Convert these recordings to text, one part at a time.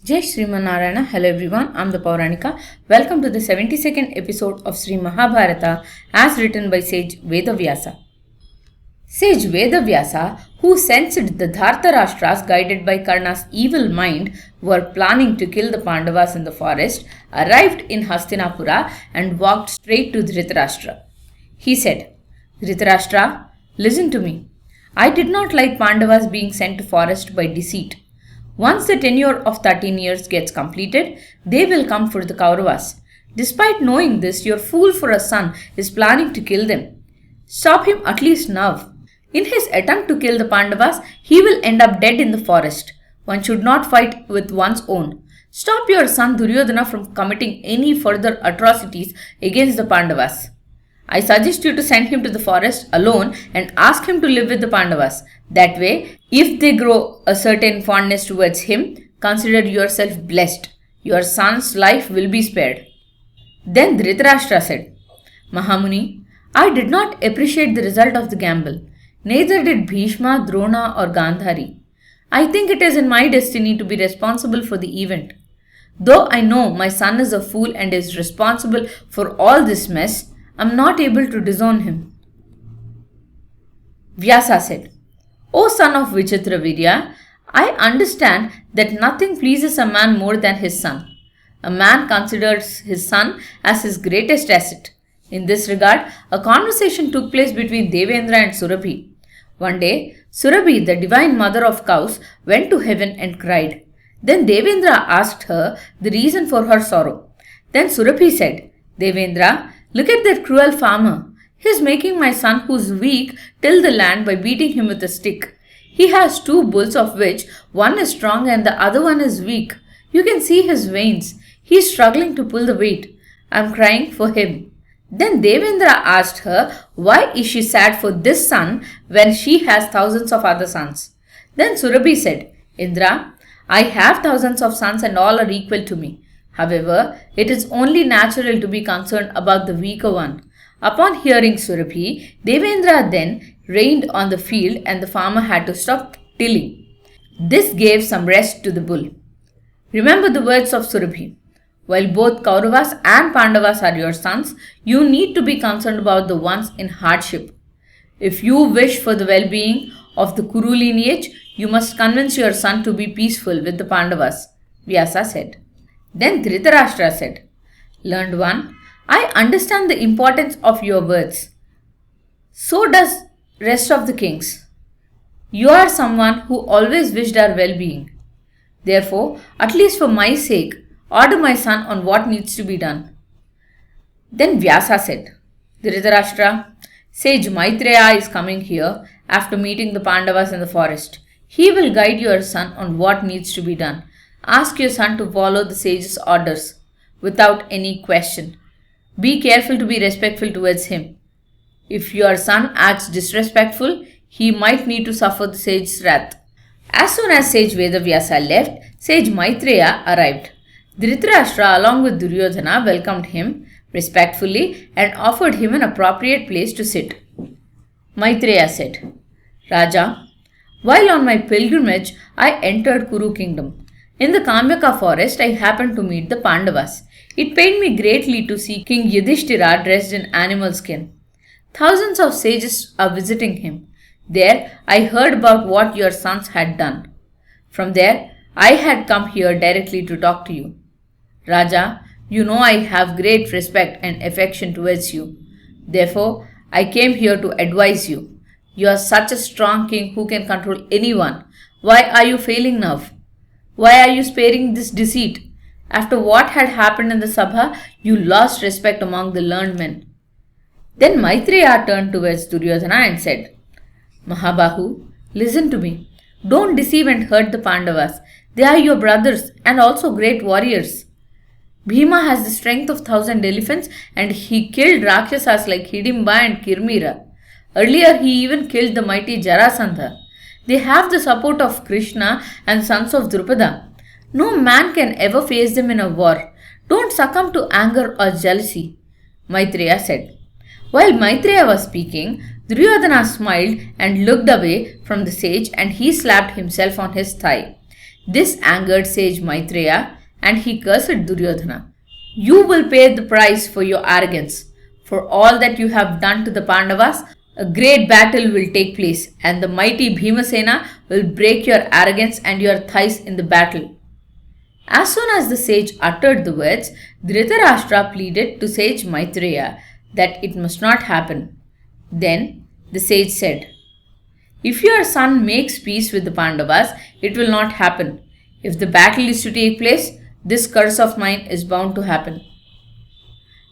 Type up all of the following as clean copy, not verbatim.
Jai Srimanarayana. Hello everyone, I'm the Pauranika. Welcome to the 72nd episode of Sri Mahabharata as written by sage Vedavyasa. Sage Vedavyasa, who sensed the Dhartarashtras guided by Karna's evil mind were planning to kill the Pandavas in the forest, arrived in Hastinapura and walked straight to Dhritarashtra. He said, Dhritarashtra, listen to me. I did not like Pandavas being sent to forest by deceit. Once the tenure of 13 years gets completed, they will come for the Kauravas. Despite knowing this, your fool for a son is planning to kill them. Stop him at least now. In his attempt to kill the Pandavas, he will end up dead in the forest. One should not fight with one's own. Stop your son Duryodhana from committing any further atrocities against the Pandavas. I suggest you to send him to the forest alone and ask him to live with the Pandavas. That way, if they grow a certain fondness towards him, consider yourself blessed. Your son's life will be spared. Then Dhritarashtra said, Mahamuni, I did not appreciate the result of the gamble. Neither did Bhishma, Drona or Gandhari. I think it is in my destiny to be responsible for the event. Though I know my son is a fool and is responsible for all this mess, I am not able to disown him. Vyasa said, O son of Vichitravirya, I understand that nothing pleases a man more than his son. A man considers his son as his greatest asset. In this regard, a conversation took place between Devendra and Surabhi. One day, Surabhi, the divine mother of cows, went to heaven and cried. Then Devendra asked her the reason for her sorrow. Then Surabhi said, Devendra, look at that cruel farmer. He is making my son who is weak till the land by beating him with a stick. He has two bulls of which one is strong and the other one is weak. You can see his veins. He is struggling to pull the weight. I am crying for him. Then Devendra asked her, why is she sad for this son when she has thousands of other sons? Then Surabhi said, Indra, I have thousands of sons and all are equal to me. However, it is only natural to be concerned about the weaker one. Upon hearing Surabhi, Devendra then rained on the field and the farmer had to stop tilling. This gave some rest to the bull. Remember the words of Surabhi. While both Kauravas and Pandavas are your sons, you need to be concerned about the ones in hardship. If you wish for the well-being of the Kuru lineage, you must convince your son to be peaceful with the Pandavas, Vyasa said. Then Dhritarashtra said, Learned one, I understand the importance of your words. So does rest of the kings. You are someone who always wished our well-being. Therefore, at least for my sake, order my son on what needs to be done. Then Vyasa said, Dhritarashtra, sage Maitreya is coming here after meeting the Pandavas in the forest. He will guide your son on what needs to be done. Ask your son to follow the sage's orders without any question. Be careful to be respectful towards him. If your son acts disrespectful, he might need to suffer the sage's wrath. As soon as sage Vedavyasa left, sage Maitreya arrived. Dhritarashtra along with Duryodhana welcomed him respectfully and offered him an appropriate place to sit. Maitreya said, Raja, while on my pilgrimage, I entered Kuru kingdom. In the Kamyaka forest, I happened to meet the Pandavas. It pained me greatly to see King Yudhishthira dressed in animal skin. Thousands of sages are visiting him. There, I heard about what your sons had done. From there, I had come here directly to talk to you. Raja, you know I have great respect and affection towards you. Therefore, I came here to advise you. You are such a strong king who can control anyone. Why are you failing now? Why are you sparing this deceit? After what had happened in the Sabha, you lost respect among the learned men. Then Maitreya turned towards Duryodhana and said, Mahabahu, listen to me. Don't deceive and hurt the Pandavas. They are your brothers and also great warriors. Bhima has the strength of 1,000 elephants and he killed Rakshasas like Hidimba and Kirmira. Earlier he even killed the mighty Jarasandha. They have the support of Krishna and sons of Drupada. No man can ever face them in a war. Don't succumb to anger or jealousy, Maitreya said. While Maitreya was speaking, Duryodhana smiled and looked away from the sage and he slapped himself on his thigh. This angered sage Maitreya and he cursed Duryodhana. You will pay the price for your arrogance. For all that you have done to the Pandavas, a great battle will take place, and the mighty Bhimasena will break your arrogance and your thighs in the battle. As soon as the sage uttered the words, Dhritarashtra pleaded to sage Maitreya that it must not happen. Then the sage said, If your son makes peace with the Pandavas, it will not happen. If the battle is to take place, this curse of mine is bound to happen.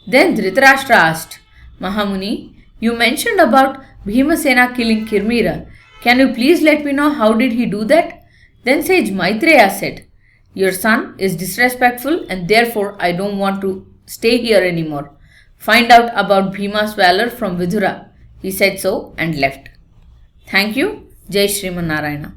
Then Dhritarashtra asked, Mahamuni, you mentioned about Bhimasena killing Kirmira. Can you please let me know how did he do that? Then sage Maitreya said, Your son is disrespectful and therefore I don't want to stay here anymore. Find out about Bhima's valor from Vidura. He said so and left. Thank you. Jai Sriman Narayana.